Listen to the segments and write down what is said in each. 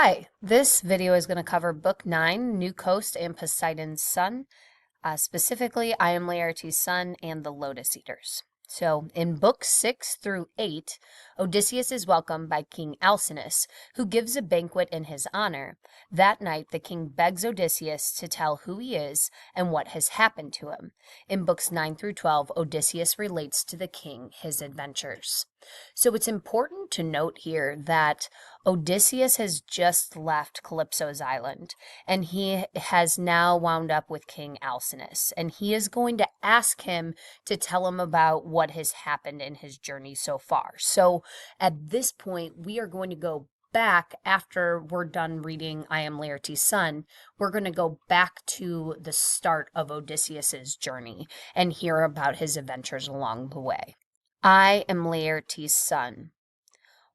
Hi, this video is going to cover Book 9, New Coast and Poseidon's Son. Specifically, I am Laertes' son and the Lotus Eaters. So, in Books 6 through 8, Odysseus is welcomed by King Alcinous, who gives a banquet in his honor. That night, the king begs Odysseus to tell who he is and what has happened to him. In Books 9 through 12, Odysseus relates to the king his adventures. So it's important to note here that Odysseus has just left Calypso's island, and he has now wound up with King Alcinous, and he is going to ask him to tell him about what has happened in his journey so far. So at this point, we are going to go back after we're done reading I Am Laertes' Son. We're going to go back to the start of Odysseus's journey and hear about his adventures along the way. I am Laertes' son.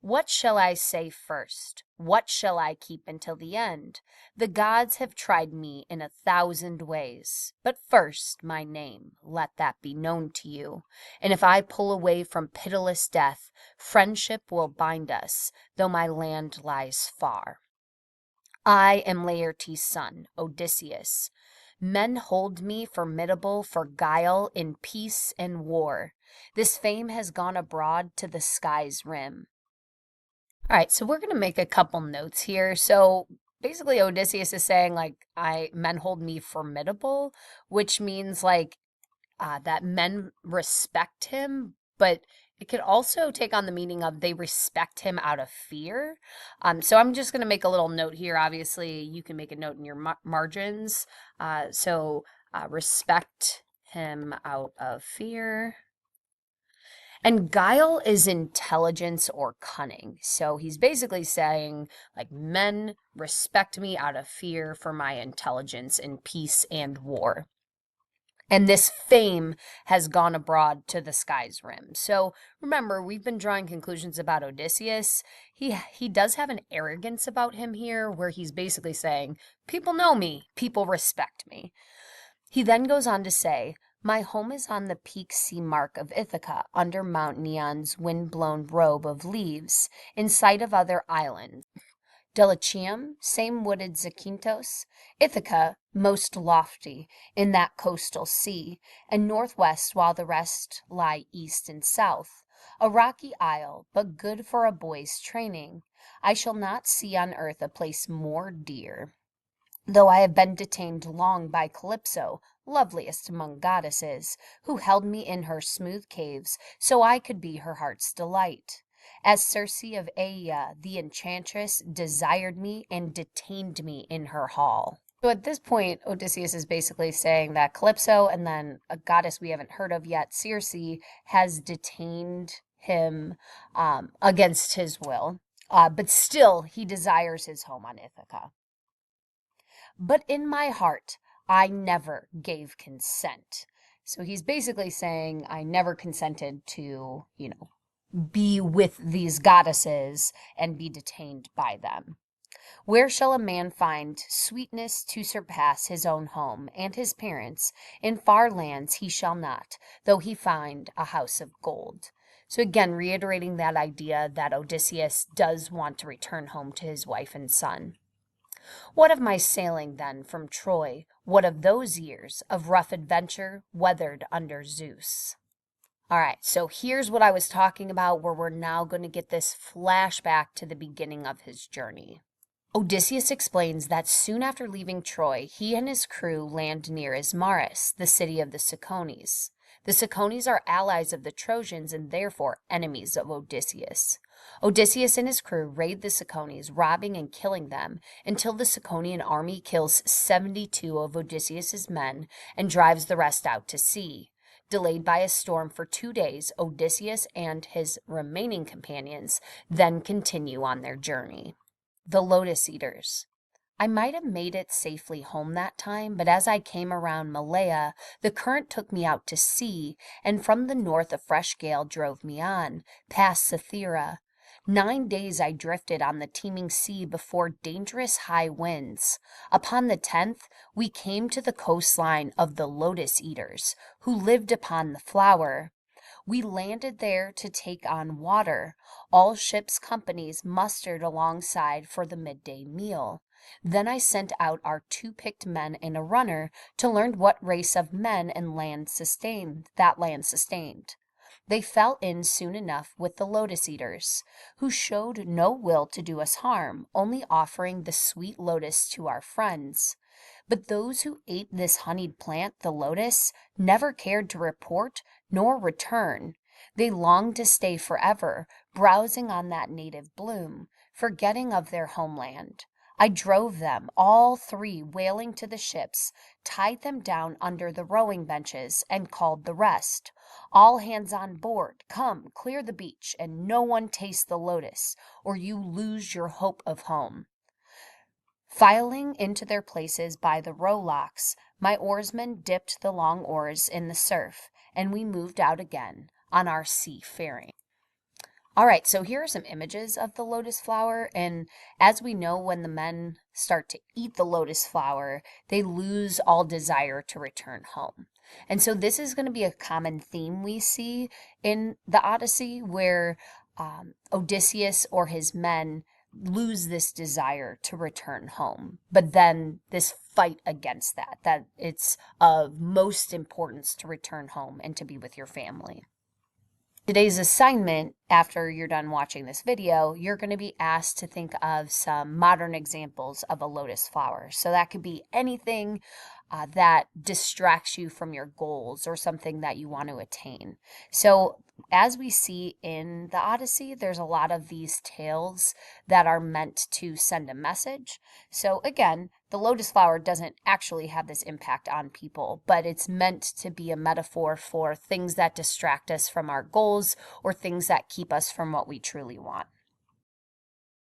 What shall I say first? What shall I keep until the end? The gods have tried me in 1,000 ways. But first, my name, let that be known to you. And if I pull away from pitiless death, friendship will bind us, though my land lies far. I am Laertes' son, Odysseus. Men hold me formidable for guile in peace and war. This fame has gone abroad to the sky's rim. All right, so we're going to make a couple notes here. So basically, Odysseus is saying, men hold me formidable, which means, that men respect him, but it could also take on the meaning of they respect him out of fear. So I'm just going to make a little note here. Obviously, you can make a note in your margins. Respect him out of fear. And guile is intelligence or cunning. So he's basically saying, men respect me out of fear for my intelligence in peace and war. And this fame has gone abroad to the sky's rim. So remember, we've been drawing conclusions about Odysseus. He does have an arrogance about him here where he's basically saying, people know me, people respect me. He then goes on to say, my home is on the peak sea mark of Ithaca, under Mount Neon's wind-blown robe of leaves, in sight of other islands. Delichium, same wooded Zakynthos, Ithaca, most lofty, in that coastal sea, and northwest while the rest lie east and south. A rocky isle, but good for a boy's training. I shall not see on earth a place more dear. Though I have been detained long by Calypso, loveliest among goddesses, who held me in her smooth caves, so I could be her heart's delight. As Circe of Aea, the enchantress, desired me and detained me in her hall. So at this point, Odysseus is basically saying that Calypso and then a goddess we haven't heard of yet, Circe, has detained him against his will. But still, he desires his home on Ithaca. But in my heart, I never gave consent. So he's basically saying, I never consented to, be with these goddesses and be detained by them. Where shall a man find sweetness to surpass his own home and his parents? In far lands he shall not, though he find a house of gold. So again, reiterating that idea that Odysseus does want to return home to his wife and son. What of my sailing, then, from Troy? What of those years of rough adventure weathered under Zeus? All right, so here's what I was talking about, where we're now going to get this flashback to the beginning of his journey. Odysseus explains that soon after leaving Troy, he and his crew land near Ismarus, the city of the Cicones. The Cicones are allies of the Trojans and therefore enemies of Odysseus. Odysseus and his crew raid the Cicones, robbing and killing them, until the Ciconian army kills 72 of Odysseus's men and drives the rest out to sea. Delayed by a storm for 2 days, Odysseus and his remaining companions then continue on their journey. The Lotus Eaters. I might have made it safely home that time, but as I came around Malea, the current took me out to sea, and from the north a fresh gale drove me on, past Cythera. 9 days I drifted on the teeming sea before dangerous high winds. Upon the 10th, we came to the coastline of the Lotus Eaters, who lived upon the flower. We landed there to take on water. All ship's companies mustered alongside for the midday meal. Then I sent out our two picked men and a runner to learn what race of men and land sustained. They fell in soon enough with the Lotus eaters, who showed no will to do us harm, only offering the sweet lotus to our friends. But those who ate this honeyed plant, the lotus, never cared to report nor return. They longed to stay forever, browsing on that native bloom, forgetting of their homeland. I drove them, all three wailing to the ships, tied them down under the rowing benches, and called the rest. All hands on board, come, clear the beach, and no one taste the lotus, or you lose your hope of home. Filing into their places by the rowlocks, my oarsmen dipped the long oars in the surf, and we moved out again on our seafaring. All right, so here are some images of the lotus flower. And as we know, when the men start to eat the lotus flower, they lose all desire to return home. And so this is going to be a common theme we see in the Odyssey, where Odysseus or his men lose this desire to return home. But then this fight against that it's of most importance to return home and to be with your family. Today's assignment, after you're done watching this video, you're going to be asked to think of some modern examples of a lotus flower. So that could be anything that distracts you from your goals or something that you want to attain. So as we see in the Odyssey, there's a lot of these tales that are meant to send a message. So again, the lotus flower doesn't actually have this impact on people, but it's meant to be a metaphor for things that distract us from our goals or things that keep us from what we truly want.